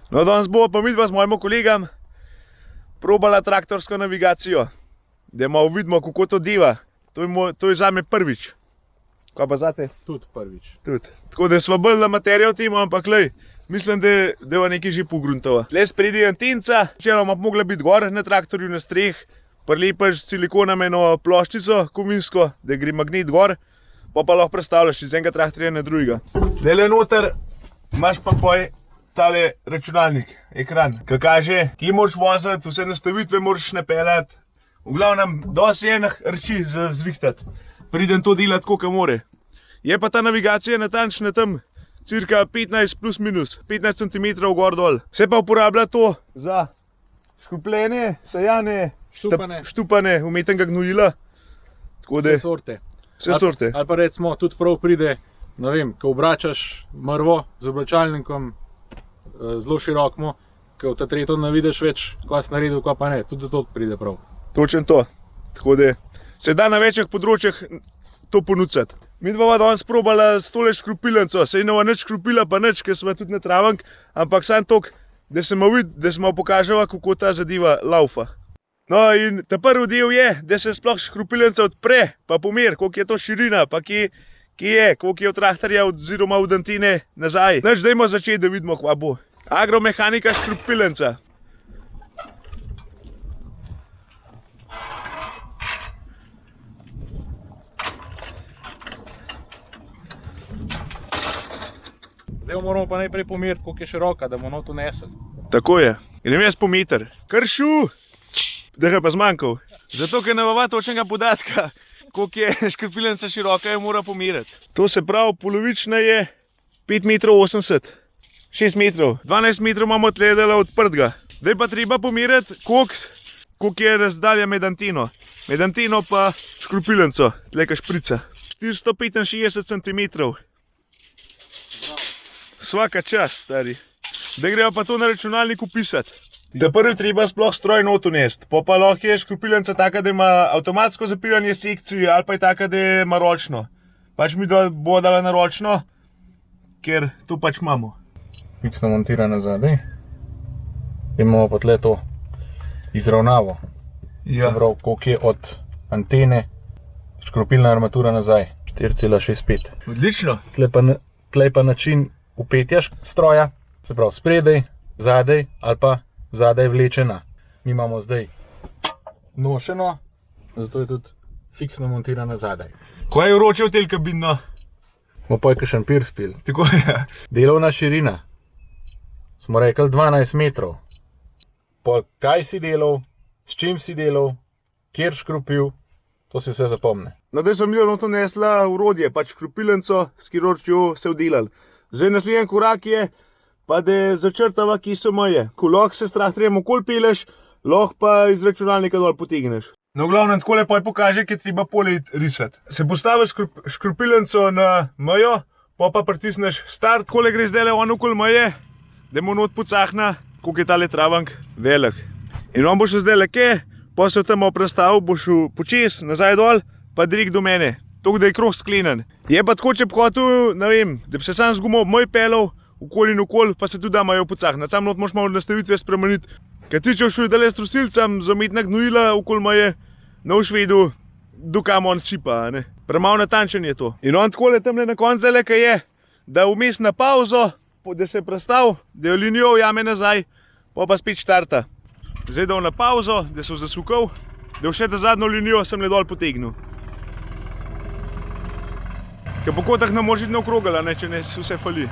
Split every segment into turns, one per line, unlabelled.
No, danes bo pa midva z mojim kolegom probala traktorsko navigacijo, da malo vidimo, kako to deva. To je zame prvič. Kaj pa zate?
Tudi prvič.
Tako da sva bolj na materijo v tem, ampak lej, mislim, da je nekaj že pogruntova. Tle spredi antenca, čeloma bi mogla biti gor na traktorju na streh, prilepaš s silikonom eno ploščico kovinsko, da gre magnet gor, pa lahko predstavljaš iz enega traktorja na drugega. Tele noter imaš pa poj tale računalnik, ekran, ki kaže, kje moraš voziti, vse nastavitve moraš napeljati. V glavnem, dosti enih reči za zvihtati. Pridem to delati, kako more. Je pa ta navigacija natančna tam, cirka 15 plus minus, 15 cm gor dol. Se pa uporablja to za škropljenje, sajanje, štupane, umetnega gnojila.
Vse sorte.
Vse sorte.
Ali pa recimo tudi prav pride, ne vem, ko obračaš mrvo z obračalnikom, zelo širokmo, ko v ta tretjo ne vidiš več, kaj si naredil, kaj pa ne, tudi zato pride prav.
Točen to. Tako da se da na večjih področjih to ponuditi. Mi dva danes probala s tole škropilnico, saj nova nič škropila pa nič, ker smo tudi na travank, ampak samo toliko, da smo pokažala, kako ta zadeva laufa. No in ta prvi del je, da se sploh škropilnica odpre, pa pomeri, koliko je to širina, pa kje je, koliko je od traktorja oziroma od antene nazaj. Nič, dajmo začeti, da vidimo, kva bo. Agromehanika škropilnica.
Zdaj moramo pa najprej pomeriti, koliko je široka, da bomo to nesli.
Tako je. Grem jaz po meter. Kršu! Da ga pa zmanjkal. Zato, ker ne bova točnega podatka, koliko je škropilnica široka, jo mora pomeriti. To se pravi, polovična je 5,80 m. 6 metrov. 12 metrov imamo tledela odprtega. Zdaj pa treba pomeriti, koliko je razdalja med anteno. Med anteno pa škropilnico, tleka šprica. 465 cm. Svaka čast, stari. Da greva pa to na računalnik upisati. Da prvi treba sploh stroj not unesti. Pa lahko je škropilnica taka, da ima avtomatsko zapiranje sekcij, ali pa je taka, da ima ročno. Pač mi bo dala na ročno, ker to pač imamo.
Fiksno montirano zadaj. Imamo pa tle to izravnavo.
Ja.
Prav, koliko je od antene škropilna armatura nazaj. 4,65.
Odlično.
Tle je pa način upetja stroja, se pravi spredaj, zadaj ali pa zadaj vlečena. Mi imamo zdaj nošeno, zato je tudi fiksno montirana zadaj.
Ko je vroče v tel kabino?
Bo pa je kakšen pirspil.
Tako je.
Delovna širina. Smo rekli 12 metrov. Pa kaj si delal, s čim si delal, kjer škropil, to si vse zapomne.
No, da sem jo to nesla urodje, pač škropilnico, s katero se vdelali. Zdaj naslednji korak je, pa da začrtava, kje so meje. Ko lahko se s traktorjem okoli peleš, lahko pa iz računalnika dol potegneš. No, v glavnem, takole pa pokaže, kje treba polje risati. Se postaviš škropilnico na mejo, pa pritisneš start, takole gre zdaj on okoli meje, da mu not pocahna, koliko je tale travank velik. In on bo šel zdaj leke, pa se tam prestavil, bo šel počes, nazaj dol, pa direkt do mene. Tako da je krog sklenen. Je pa tako, če bi hotel, ne vem, da bi se sam z gumo moj pelal, okoli in okoli, pa se tudi da majo pocahnati. Sam not moraš malo nastavitve spremeniti. Ker ti, če všel dale s trosilcem za umetna gnojila okoli maje, ne boš vedel, do kam on sipa, ne. Premalo natančen je to. In on takole tamle na koncu zdajle, kaj je, da vmes na pauzo, da se prestav, da jo linijo ujame nazaj, pa spet štarta. Zdaj dal na pauzo, da se zasukal, da še ta zadnjo linijo sem le dol potegnil. Ker po kotah ne moreš iti naokrogala, če ne vse fali.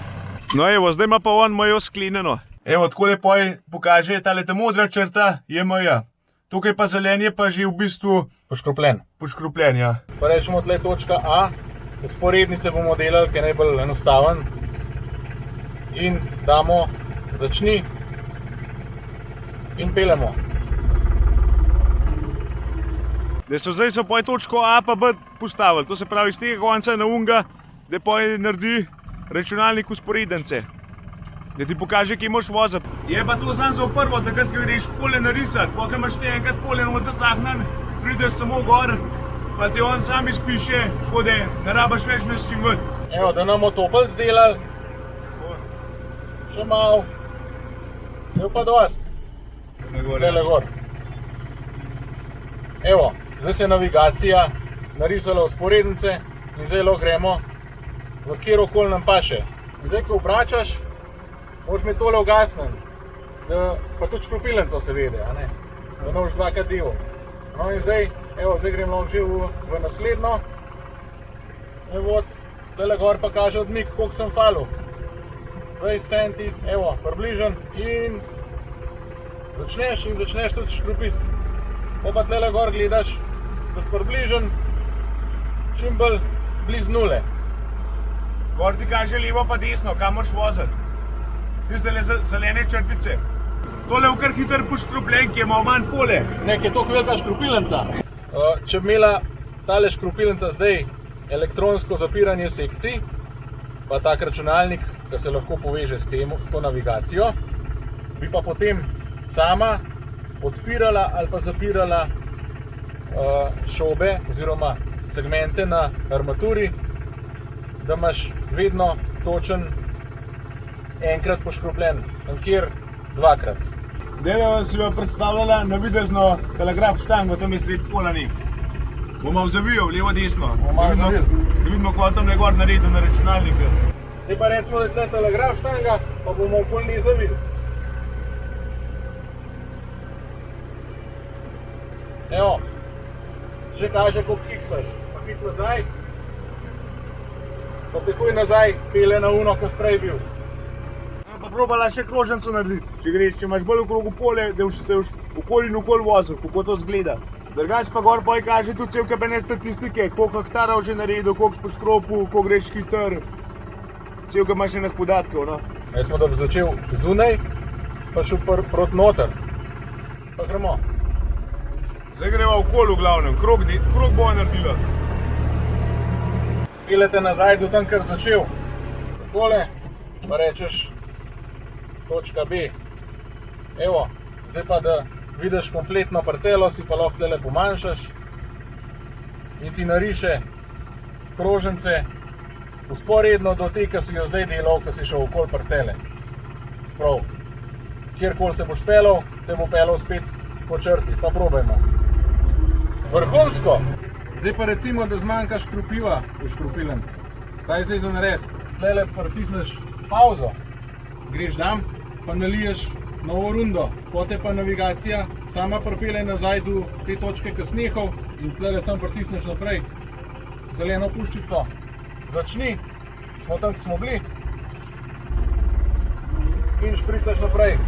No evo, zdaj ima pa on mejo sklenjeno. Evo, tako lepo pokaže, tale ta modra črta je meja. Tukaj pa zelen je pa že v bistvu
poškropljen.
Poškropljen, ja.
Pa rečemo tle točka A, vzporednice bomo delali, ker je najbolj enostaven. In damo začni in pelemo.
Da so zdaj točko A pa B postavili, to se pravi iz tega konca na unga, da naredi računalnik vzporednice. Da ti pokaže, kje moraš voziti. Je pa to samo za prvo, takrat, ko greš polje narisati, ko imaš te enkrat polje zacahnen, prideš samo gor, pa ti on sam izpiše, tako da ne rabaš več naštimati.
Evo, da nam bomo topelc delali. Še malo. Je pa dost. Tele gor. Evo, zdaj se je navigacija narisala vzporednice in zdaj lahko gremo v kjerokoli nam paše. Zdaj, ko obračaš, moraš imeti tole ugasnjen, pa tudi škropilnico se vede, a ne? Da ne boš dvakrat dival. No in zdaj, evo, zdaj grem lahko že v naslednjo. Evo, tele gor pa kaže odmik, koliko sem falil. 20 centi, evo, približen in začneš tudi škropiti. Pa tele gor gledaš, da si približen, čim bolj blizu nule.
Gor ti kaže levo pa desno, kam moraš voziti. Tistele zelene črtice. Tole v kar hiter poškropljen, ki je malo manj pole.
Nek je toliko velika škropilnica. Če bi imela tale škropilnica zdaj elektronsko zapiranje sekcij, pa tak računalnik, ki se lahko poveže s to navigacijo, bi pa potem sama odpirala ali pa zapirala šobe oziroma segmente na armaturi, da imaš vedno točen enkrat poškropljen, kjer dvakrat.
Deva si jo predstavljala navidezno telegraf štango, tam je sred pola ni. Bomo zavijal levo desno, da vidimo, kako tam je gor naredil na računalniku.
Zdaj pa recimo, da je tle telegraf štanga, pa bomo okoli njih zavili. Evo, že kaže, koliko kiksaš. Pa kik nazaj, pa takoj nazaj pele na uno, ko sprej bil.
Pa probala še krožnico narediti. Če imaš bolj okrogu pole, da se okoli in okoli vozil, kako to zgleda. Drugač pa gor poj kaže tudi cel kabinet statistike, koliko hektarov že naredil, koliko si poškropil, koliko greš hiter. Cel ga imaš enih podatkov, no.
Recimo, da bi začel zunaj, pa šel proti noter. Pa gremo.
Zdaj greva okoli v glavnem, krog bo naredila.
Pelete nazaj do tam, kar začel. Takole, pa rečeš točka B. Evo, zdaj pa da vidiš kompletno parcelo, si pa lahko tele pomanjšaš in ti nariše krožnice vzporedno do te, ki si jo zdaj delal, ki si šel okoli parcele. Prav, kjerkoli se boš pelal, te bo pelal spet po črti, pa probajmo. Vrhunsko! Zdaj pa recimo, da zmanjka škropiva v škropilnici. Kaj zdaj za narediti? Tlele pritisneš pauzo, greš dam, pa naliješ novo rundo. Potem pa navigacija sama pripelje nazaj do te točke, ki si nehal, in tlele samo pritisneš naprej. Zeleno puščico. Začni, smo tam, ki smo bili. In špricaš naprej.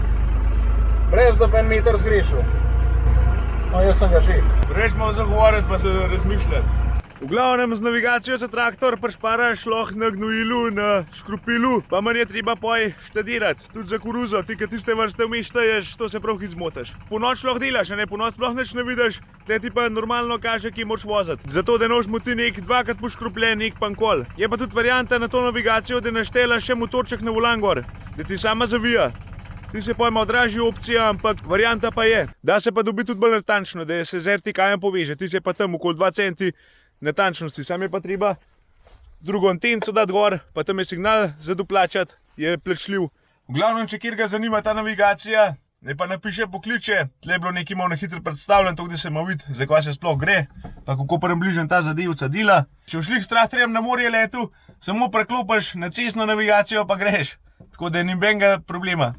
Brez da bi en meter zgrešil. No, jaz sem ga že.
Reč malo zagovoriti pa se razmišljati. V glavnem z navigacijo se traktor prišparaš lahko na gnojilu, na škropilu, pa manj je treba poj študirati. Tudi za koruzo, ti, ki tiste vrste vmes šteješ, to se prav hit zmotaš. Po noč lahko delaš, a ne, po noč sploh nič ne vidiš, tle ti pa normalno kaže, kje moraš voziti. Zato, da noš mu ti nek dvakrat poškropljen, nek pankol. Je pa tudi varianta na to navigacijo, da naštelaš še motorček na volan gor, da ti sama zavija. Ti se pojma dražji opcija, ampak varianta pa je. Da se pa dobi tudi bolj natančno, da se z RTK-jem poveže. Ti se pa tam okoli 2 centi natančnosti. Sam je pa treba drugo antenco dati gor, pa tam je signal za doplačati, je plačljiv. V glavnem, če kjer ga zanima ta navigacija, ne pa napiše pokliče. Tle je bilo nekaj malo na hitro predstavljen, tako da se malo vidi, za kaj se sploh gre, pa kako približno ta zadevca dela. Če všli s traktorjem na morje letu, samo preklopiš na cestno navigacijo pa greš. Tako da ni nobenega problema.